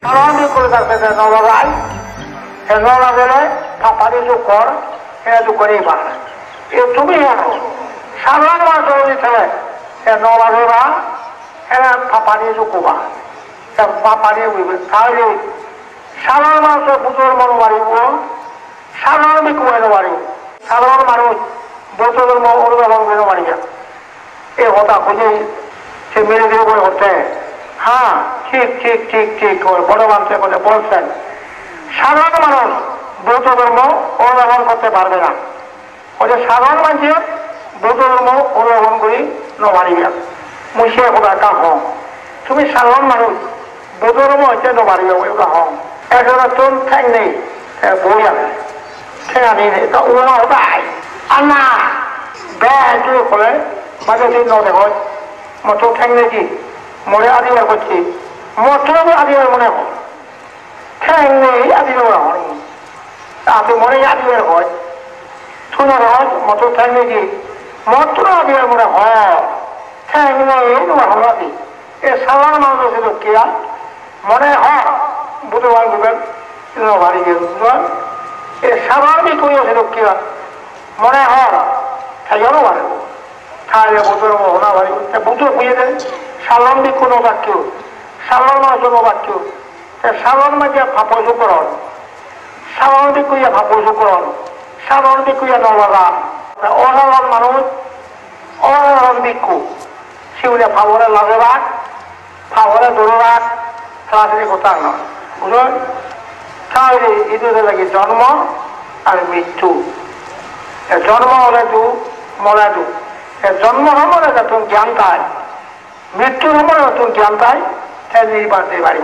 Salami করে থাকতে নবাই হে নলা গেলে পাপারি যে কর হ্যাঁ তো করেই পারে এ তুমি জানো সাধারণ মানুষ ছেলে হে নলা দেবা হ্যাঁ পাপারি যে কোবা পাপারি উইবে তাহলে সাধারণ মানুষের বুঝোর মন মারিব সাধারণ বিকুয়ানো মারিব সাধারণ মানুষ বোতলের অনুধাবন করে মারিয়া এ কথা খুঁজে সে মেরে দিয়ে বলে হতে হ্যাঁ ঠিক ঠিক ঠিক ঠিক বড় মানুষের কথা বলছেন সাধারণ মানুষ বৌদ্ধ ধর্ম অনুধাবন করতে পারবে না ওই যে সাধারণ মানুষের বৌদ্ধ ধর্ম অনুধাবন করি নবাড়িবে মুসিয়া কোথা কা হং তুমি সাধারণ মানুষ বৌদ্ধ ধর্ম হচ্ছে নবাড়িবে ওটা হং একজনের তোর ঠ্যাং নেই বই আছে ঠেঙানি নেই তা ওরা ওটাই আর না ব্যাগ করে মাঝে দিন ন দেখো মতো ঠ্যাং নেই কি মনে আদিবার করছি মতো আদিবার মনে হয় ঠ্যাং নেই আদিবার হয় আপনি মনে আদিবার হয় শুনে হয় মতো ঠ্যাং নেই কি মতো আদিবার মনে হয় ঠ্যাং নেই তোমার হল আদি এ সাধারণ মানুষ ছিল কিয়া মনে হয় বুধবার বুধবার বাড়ি গেল এ স্বাভাবিক হয়েছিল কিয়া মনে হয় থাইও পারে তাহলে বুধের হনা বাড়ি বুধে বুঝে দেন সালম্বিক কোনো বাক্য সাধারণ মানুষের বাক্য সাধারণ মাঝে ভাপযুকরণ স্বাভাবিক কইয়া ভাপযুকরণ সাধারণিক কইয়া নবাগান অসাধারণ মানুষ অসাধারণ ভিক্ষু সেগুলো ফাবরে লাগে রাখ ফাবরে ধরে রাখ সরাসরি কথা নয় বুঝলেন তাহলে এদের লাগে জন্ম আর মৃত্যু জন্ম হলে দু মরা দু জন্ম হলে যখন জ্ঞান পায় মৃত্যুর সময় নতুন জ্ঞান পায় নির্বাচনে বাড়ি